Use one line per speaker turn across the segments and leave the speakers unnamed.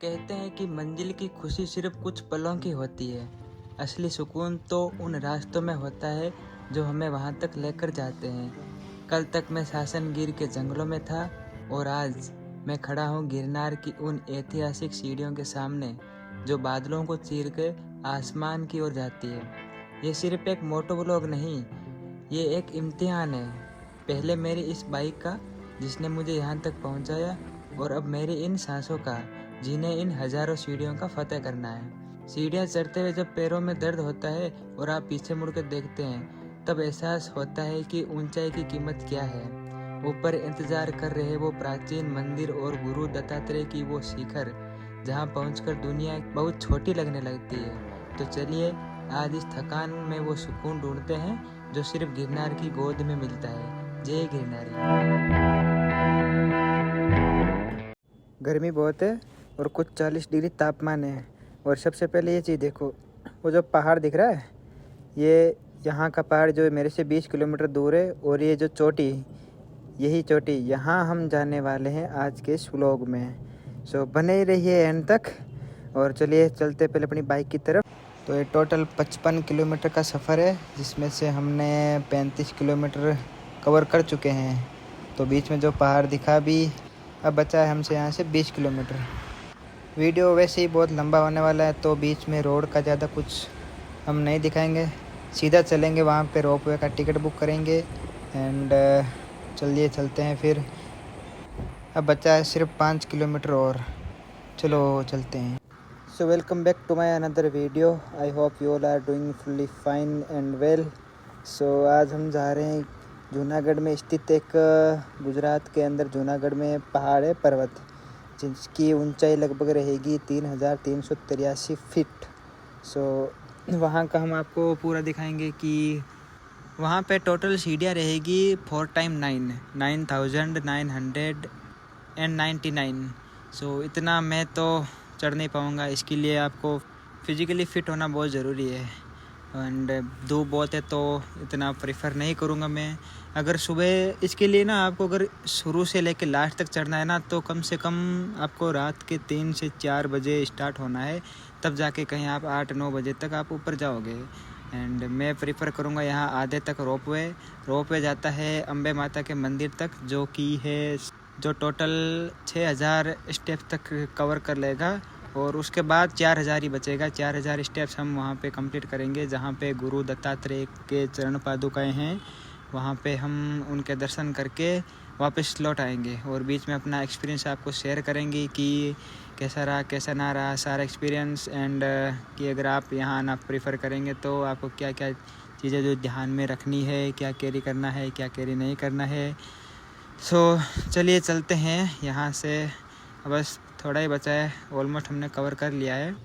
कहते हैं कि मंजिल की खुशी सिर्फ कुछ पलों की होती है। असली सुकून तो उन रास्तों में होता है जो हमें वहाँ तक लेकर जाते हैं। कल तक मैं सासनगिर के जंगलों में था और आज मैं खड़ा हूँ गिरनार की उन ऐतिहासिक सीढ़ियों के सामने जो बादलों को चीर के आसमान की ओर जाती है। ये सिर्फ एक मोटो व्लॉग नहीं, ये एक इम्तिहान है। पहले मेरी इस बाइक का जिसने मुझे यहाँ तक पहुँचाया, और अब मेरी इन सांसों का जिन्हें इन हजारों सीढ़ियों का फतेह करना है। सीढ़ियाँ चढ़ते हुए जब पैरों में दर्द होता है और आप पीछे मुड़ कर देखते हैं, तब एहसास होता है कि ऊंचाई की कीमत क्या है। ऊपर इंतजार कर रहे वो प्राचीन मंदिर और गुरु दत्तात्रेय की वो शिखर, जहाँ पहुंचकर दुनिया बहुत छोटी लगने लगती है। तो चलिए आज इस थकान में वो सुकून ढूंढते हैं जो सिर्फ गिरनार की गोद में मिलता है। जय गिरनारी। गर्मी बहुत है और कुछ 40 डिग्री तापमान है। और सबसे पहले ये चीज़ देखो, वो जो पहाड़ दिख रहा है, ये यहाँ का पहाड़ जो मेरे से 20 किलोमीटर दूर है। और ये जो चोटी, यही चोटी, यहाँ हम जाने वाले हैं आज के इस व्लॉग में। सो बने ही रहिए एंड तक। और चलिए चलते पहले अपनी बाइक की तरफ। तो ये टोटल 55 किलोमीटर का सफ़र है, जिसमें से हमने 35 किलोमीटर कवर कर चुके हैं। तो बीच में जो पहाड़ दिखा भी, अब बचा है हमसे यहाँ से 20 किलोमीटर। वीडियो वैसे ही बहुत लंबा होने वाला है, तो बीच में रोड का ज़्यादा कुछ हम नहीं दिखाएंगे। सीधा चलेंगे, वहाँ पे रोपवे का टिकट बुक करेंगे एंड चलिए चलते हैं फिर। अब बचा है सिर्फ 5 किलोमीटर और, चलो चलते हैं। So welcome back to my another video. I hope you all are doing fully fine and well. सो आज हम जा रहे हैं जूनागढ़ में स्थित एक, गुजरात के अंदर जूनागढ़ में पहाड़ है, पर्वत, जिसकी ऊंचाई लगभग रहेगी 3383 फीट। सो वहाँ का हम आपको पूरा दिखाएंगे कि वहाँ पे टोटल सीढ़ियाँ रहेगी 4x9 सो इतना मैं तो चढ़ नहीं पाऊँगा। इसके लिए आपको फिज़िकली फ़िट होना बहुत ज़रूरी है। एंड धूप बहुत है तो इतना प्रेफर नहीं करूँगा मैं। अगर सुबह इसके लिए ना, आपको अगर शुरू से लेकर लास्ट तक चढ़ना है ना, तो कम से कम आपको रात के 3 से 4 बजे स्टार्ट होना है, तब जाके कहीं आप 8-9 बजे तक आप ऊपर जाओगे। एंड मैं प्रेफर करूँगा यहाँ आधे तक रोपवे जाता है अम्बे माता के मंदिर तक, जो कि है, जो टोटल 6000 स्टेप तक कवर कर लेगा। और उसके बाद 4000 ही बचेगा। 4000 स्टेप्स हम वहाँ पे कंप्लीट करेंगे, जहाँ पे गुरु दत्तात्रेय के चरण पादुकाएँ हैं। वहाँ पे हम उनके दर्शन करके वापस लौट आएंगे और बीच में अपना एक्सपीरियंस आपको शेयर करेंगे कि कैसा रहा कैसा ना रहा, सारा एक्सपीरियंस। एंड कि अगर आप यहाँ आना प्रेफर करेंगे तो आपको क्या क्या चीज़ें जो ध्यान में रखनी है, क्या कैरी करना है, क्या कैरी नहीं करना है। सो चलिए चलते हैं यहाँ से। बस थोड़ा ही बचा है, ऑलमोस्ट हमने कवर कर लिया है।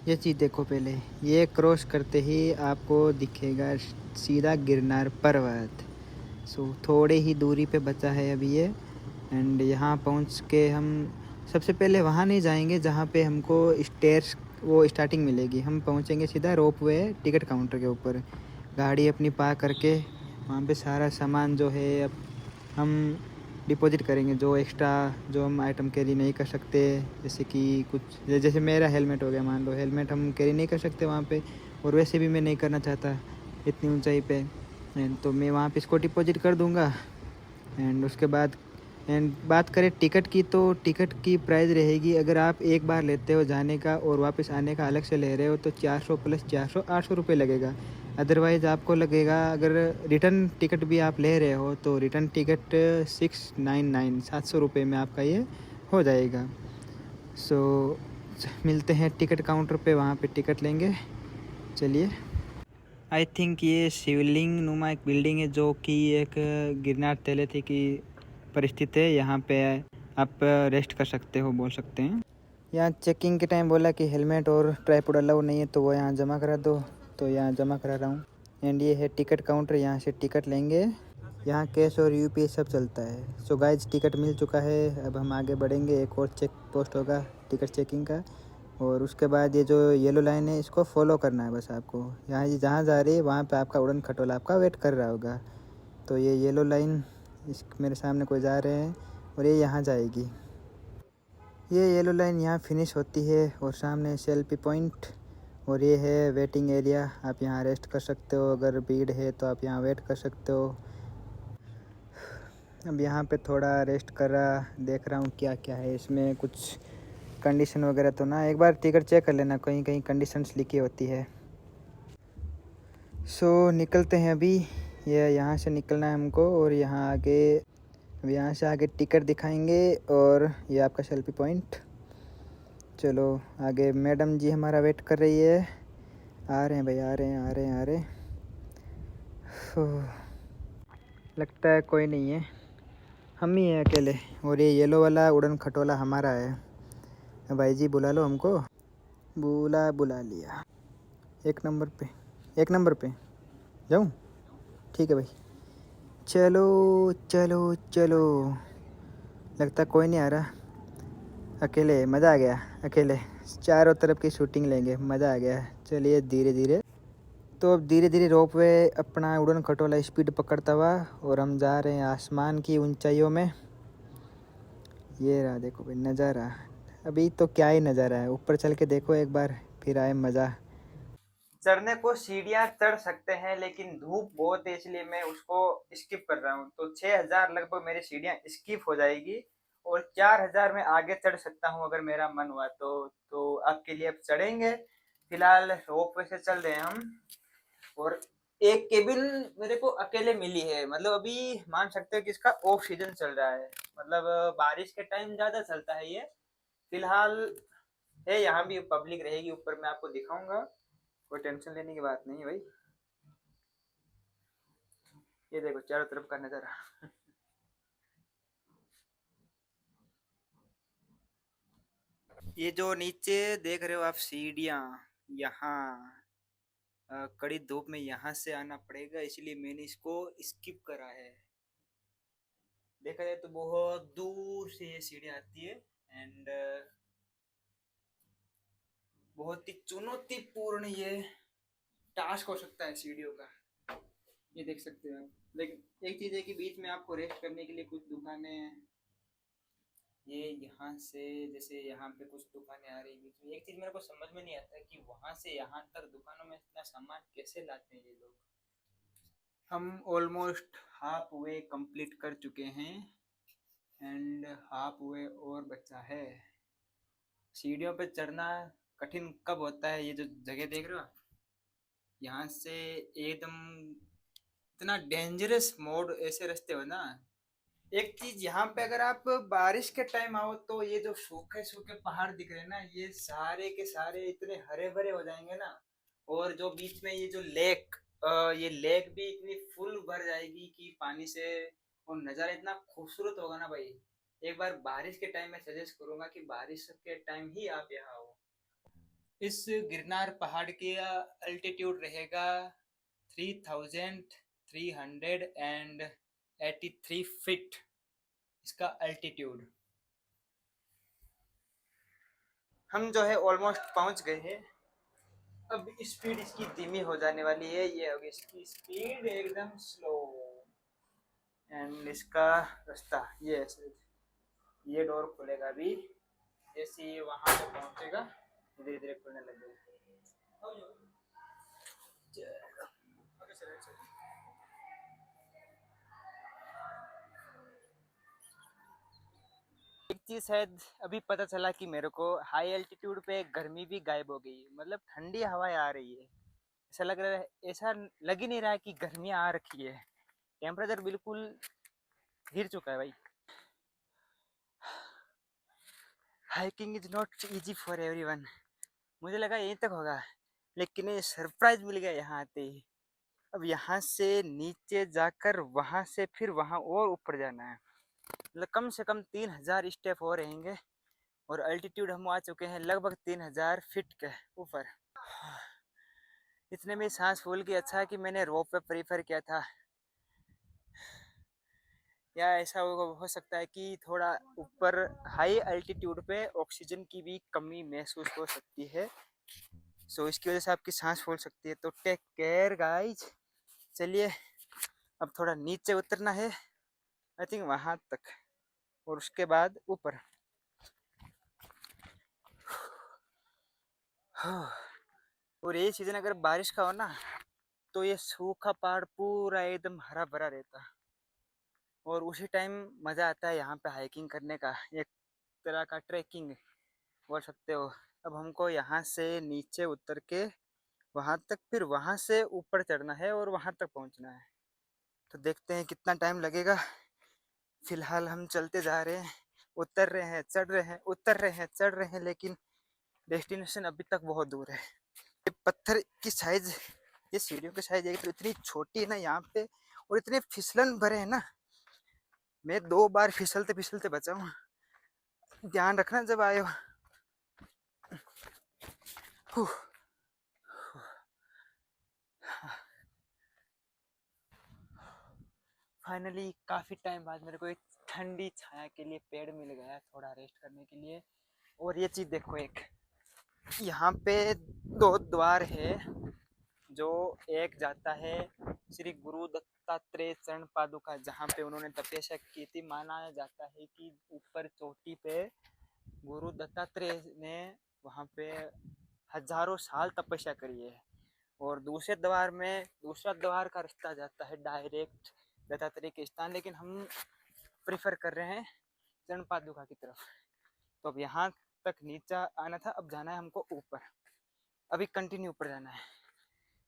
ये चीज़ देखो, पहले ये क्रॉस करते ही आपको दिखेगा सीधा गिरनार पर्वत। सो थोड़े ही दूरी पे बचा है अभी ये। एंड यहाँ पहुँच के हम सबसे पहले वहाँ नहीं जाएंगे जहाँ पे हमको स्टेयर्स वो स्टार्टिंग मिलेगी। हम पहुँचेंगे सीधा रोपवे टिकट काउंटर के ऊपर, गाड़ी अपनी पार्क करके वहाँ पे सारा सामान जो है अब हम डिपॉजिट करेंगे। जो एक्स्ट्रा जो हम आइटम कैरी नहीं कर सकते, जैसे कि कुछ, जैसे मेरा हेलमेट हो गया, मान लो हेलमेट हम कैरी नहीं कर सकते वहाँ पे, और वैसे भी मैं नहीं करना चाहता इतनी ऊंचाई पे। एंड तो मैं वहाँ पे इसको डिपॉजिट कर दूँगा। एंड उसके बाद बात करें टिकट की, तो टिकट की प्राइस रहेगी, अगर आप एक बार लेते हो जाने का और वापस आने का अलग से ले रहे हो, तो 400 + 400 800 रुपये लगेगा। अदरवाइज़ आपको लगेगा, अगर रिटर्न टिकट भी आप ले रहे हो, तो रिटर्न टिकट 699 700 रुपये में आपका ये हो जाएगा। सो मिलते हैं टिकट काउंटर पे, वहाँ पे टिकट लेंगे। चलिए। आई थिंक ये शिवलिंग नुमा एक बिल्डिंग है, जो कि एक गिरनार तेलेथी की परिस्थित है। यहाँ पे आप रेस्ट कर सकते हो, बोल सकते हैं। यहाँ चेकिंग के टाइम बोला कि हेलमेट और ट्राइपॉड अलाउ नहीं है, तो वो यहाँ जमा करा दो, तो यहाँ जमा करा रहा हूँ। एंड ये है टिकट काउंटर, यहाँ से टिकट लेंगे। यहाँ कैश और यूपीआई सब चलता है। सो गाइज, टिकट मिल चुका है, अब हम आगे बढ़ेंगे। एक और चेक पोस्ट होगा टिकट चेकिंग का, और उसके बाद ये जो येलो लाइन है, इसको फॉलो करना है बस आपको। यहाँ ये जहाँ जा रही है वहाँ पे आपका उड़न खटोला आपका वेट कर रहा होगा। तो ये येलो लाइन, इस मेरे सामने कोई जा रहे हैं और ये यहाँ जाएगी। ये येलो लाइन यहाँ फिनिश होती है और सामने सेल्फी पॉइंट और ये है वेटिंग एरिया। आप यहाँ रेस्ट कर सकते हो, अगर भीड़ है तो आप यहाँ वेट कर सकते हो। अब यहाँ पे थोड़ा रेस्ट कर रहा, देख रहा हूँ क्या क्या है इसमें, कुछ कंडीशन वगैरह तो ना। एक बार टिकट चेक कर लेना, कहीं कहीं कंडीशंस लिखी होती है। सो निकलते हैं अभी। ये यहाँ से निकलना है हमको और यहाँ आगे, अब यहाँ से आगे टिकट दिखाएंगे और ये आपका सेल्फी पॉइंट। चलो आगे मैडम जी हमारा वेट कर रही है। आ रहे हैं भाई, आ रहे हैं आ रहे हैं आ रहे हैं। लगता है कोई नहीं है, हम ही हैं अकेले। और ये येलो वाला उड़न खटोला हमारा है। भाई जी बुला लो हमको। बुला लिया। एक नंबर पे जाऊँ? ठीक है भाई, चलो चलो चलो। लगता कोई नहीं आ रहा, अकेले मज़ा आ गया। अकेले चारों तरफ की शूटिंग लेंगे, मज़ा आ गया। चलिए धीरे धीरे। तो अब धीरे धीरे रोपवे अपना उड़न खटोला स्पीड पकड़ता हुआ और हम जा रहे हैं आसमान की ऊंचाइयों में। ये रहा देखो भाई नज़ारा। अभी तो क्या ही नज़ारा है, ऊपर चल के देखो एक बार, फिर आए मज़ा। चढ़ने को सीढ़ियाँ चढ़ सकते हैं लेकिन धूप बहुत है, इसलिए मैं उसको स्किप कर रहा हूँ। तो 6,000 लगभग मेरी सीढ़ियाँ स्किप हो जाएगी और 4,000 में आगे चढ़ सकता हूँ अगर मेरा मन हुआ तो आपके लिए अब चढ़ेंगे। फिलहाल रोप वे से चल रहे हैं हम। और एक केबिन मेरे को अकेले मिली है, मतलब अभी मान सकते हो कि इसका ऑफ सीजन चल रहा है, मतलब बारिश के टाइम ज्यादा चलता है ये। फिलहाल है, यहाँ भी पब्लिक रहेगी ऊपर, मैं आपको दिखाऊंगा, कोई टेंशन लेने की बात नहीं है भाई। ये देखो चारों तरफ का नजारा। ये जो नीचे देख रहे हो आप सीढ़ियाँ, यहाँ कड़ी धूप में यहाँ से आना पड़ेगा, इसलिए मैंने इसको स्किप करा है। देखा जाए तो बहुत दूर से ये सीढ़ी आती है एंड बहुत ही चुनौतीपूर्ण ये टास्क हो सकता है सीढ़ियों का। ये देख सकते हो आप, लेकिन एक चीज है कि बीच में आपको रेस्ट करने के लिए कुछ दुकानें हैं। ये यहाँ से जैसे यहाँ पे कुछ दुकानें आ रही बीच में, एक चीज मेरे को समझ में नहीं आता है कि वहां से यहाँ तक दुकानों में इतना सामान कैसे लाते हैं ये लोग। हम ऑलमोस्ट हाफ वे कंप्लीट कर चुके हैं एंड हाफ वे और बचा है। सीढ़ियों पे चढ़ना कठिन कब होता है, ये जो जगह देख रहे हो आप, यहाँ से एकदम इतना डेंजरस मोड, ऐसे रास्ते हो ना। एक चीज यहाँ पे अगर आप बारिश के टाइम आओ तो ये जो सूखे सूखे पहाड़ दिख रहे हैं ना, ये सारे के सारे इतने हरे भरे हो जाएंगे ना। और जो बीच में ये जो लेक, ये लेक भी इतनी फुल भर जाएगी कि पानी से, और नज़ारा इतना खूबसूरत होगा ना भाई। एक बार बारिश के टाइम में सजेस्ट करूंगा कि बारिश के टाइम ही आप यहाँ आओ। इस गिरनार पहाड़ की अल्टीट्यूड रहेगा 3,383 फीट, इसका अल्टीट्यूड। हम जो है ऑलमोस्ट पहुंच गए हैं। अब स्पीड इसकी धीमी हो जाने वाली है, ये होगी इसकी स्पीड एकदम स्लो। एंड इसका रास्ता ये है, ये डोर खुलेगा अभी, जैसे ये वहां पे पहुंचेगा धीरे धीरे खुलने लगेगा। एक चीज शायद अभी पता चला कि मेरे को हाई एल्टीट्यूड पे गर्मी भी गायब हो गई, मतलब ठंडी हवाएं आ रही है। ऐसा लग रहा है, ऐसा लग ही नहीं रहा है कि गर्मी आ रखी है। टेम्परेचर बिल्कुल गिर चुका है भाई। Hiking is not easy for everyone. मुझे लगा यहीं तक होगा, लेकिन ये सरप्राइज मिल गया यहाँ आते ही। अब यहाँ से नीचे जाकर वहां से फिर वहां और ऊपर जाना है, मतलब कम से कम 3,000 स्टेप और रहेंगे। और अल्टीट्यूड हम आ चुके हैं लगभग 3,000 फीट के ऊपर। इतने में सांस फूल की, अच्छा है कि मैंने रोप पे प्रीफर किया था। या ऐसा हो सकता है कि थोड़ा ऊपर हाई अल्टीट्यूड पे ऑक्सीजन की भी कमी महसूस हो सकती है, सो इसकी वजह से आपकी सांस फूल सकती है। तो टेक केयर गाइज। चलिए अब थोड़ा नीचे उतरना है, आई थिंक वहां तक, और उसके बाद ऊपर। और ये सीज़न अगर बारिश का हो ना, तो ये सूखा पहाड़ पूरा एकदम हरा भरा रहता। और उसी टाइम मज़ा आता है यहाँ पे हाइकिंग करने का, एक तरह का ट्रैकिंग बोल सकते हो। अब हमको यहाँ से नीचे उतर के वहाँ तक, फिर वहाँ से ऊपर चढ़ना है और वहाँ तक पहुँचना है। तो देखते हैं कितना टाइम लगेगा। फिलहाल हम चलते जा रहे हैं, उतर रहे हैं, चढ़ रहे हैं, उतर रहे हैं, चढ़ रहे हैं, लेकिन डेस्टिनेशन अभी तक बहुत दूर है। ये पत्थर की साइज, ये सीढ़ियों की साइज एक तो इतनी छोटी है ना यहाँ पे, और इतने फिसलन भरे हैं ना, मैं 2 बार फिसलते फिसलते बचा हूँ। ध्यान रखना जब आए हो। फाइनली काफ़ी टाइम बाद मेरे को एक ठंडी छाया के लिए पेड़ मिल गया, थोड़ा रेस्ट करने के लिए। और ये चीज़ देखो, एक यहाँ पे 2 द्वार है, जो एक जाता है श्री गुरु दत्तात्रेय चरण पादुका, जहाँ पे उन्होंने तपस्या की थी। माना जाता है कि ऊपर चोटी पे गुरु दत्तात्रेय ने वहाँ पे हजारों साल तपस्या करी है। और दूसरा द्वार का रास्ता जाता है डायरेक्ट दत्तात्रेय के स्थान, लेकिन हम प्रेफर कर रहे हैं चरण पादुका की तरफ। तो अब यहाँ तक नीचे आना था, अब जाना है हमको ऊपर, अभी कंटिन्यू ऊपर जाना है।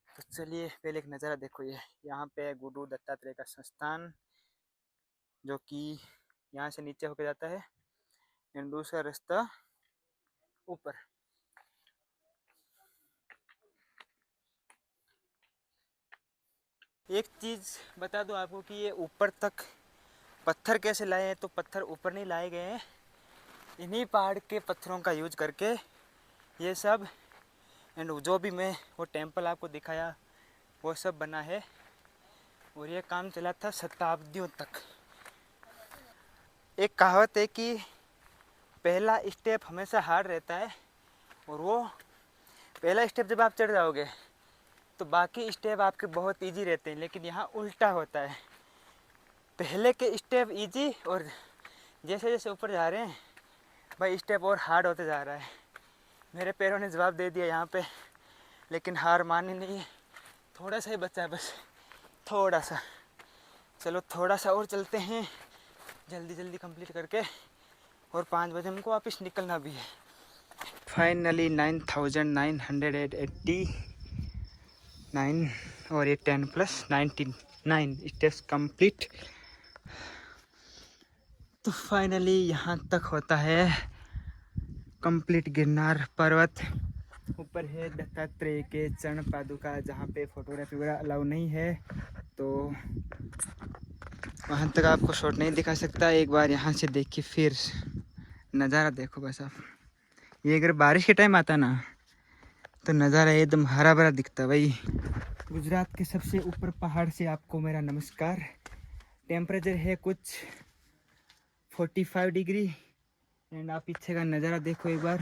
तो चलिए पहले एक नज़ारा देखो। ये यहाँ पे गुरु दत्तात्रेय का संस्थान, जो कि यहाँ से नीचे होकर जाता है, एंड दूसरा रास्ता ऊपर। एक चीज़ बता दूं आपको कि ये ऊपर तक पत्थर कैसे लाए हैं, तो पत्थर ऊपर नहीं लाए गए हैं, इन्हीं पहाड़ के पत्थरों का यूज करके ये सब, एंड जो भी मैं वो टेम्पल आपको दिखाया वो सब बना है। और ये काम चला था शताब्दियों तक। एक कहावत है कि पहला स्टेप हमेशा हार्ड रहता है, और वो पहला स्टेप जब आप चढ़ जाओगे तो बाकी स्टेप आपके बहुत इजी रहते हैं, लेकिन यहाँ उल्टा होता है। पहले के स्टेप इजी, और जैसे जैसे ऊपर जा रहे हैं भाई स्टेप और हार्ड होते जा रहा है। मेरे पैरों ने जवाब दे दिया यहाँ पे, लेकिन हार मानी नहीं है। थोड़ा सा ही बचा है बस, थोड़ा सा। चलो थोड़ा सा और चलते हैं, जल्दी जल्दी कंप्लीट करके, और 5 बजे हमको वापस निकलना भी है। फाइनली 9,989 और ये 10 + 99 स्टेप्स कंप्लीट। तो फाइनली यहाँ तक होता है कंप्लीट गिरनार पर्वत। ऊपर है दत्तात्रेय के चरण पादुका, जहाँ पे फोटोग्राफी वगैरह अलाउ नहीं है, तो वहाँ तक आपको शॉट नहीं दिखा सकता। एक बार यहाँ से देखिए, फिर नज़ारा देखो बस आप। ये अगर बारिश के टाइम आता ना, तो नज़ारा एकदम हरा भरा दिखता भाई। गुजरात के सबसे ऊपर पहाड़ से आपको मेरा नमस्कार। टेम्परेचर है कुछ 45 डिग्री, एंड आप पीछे का नज़ारा देखो एक बार।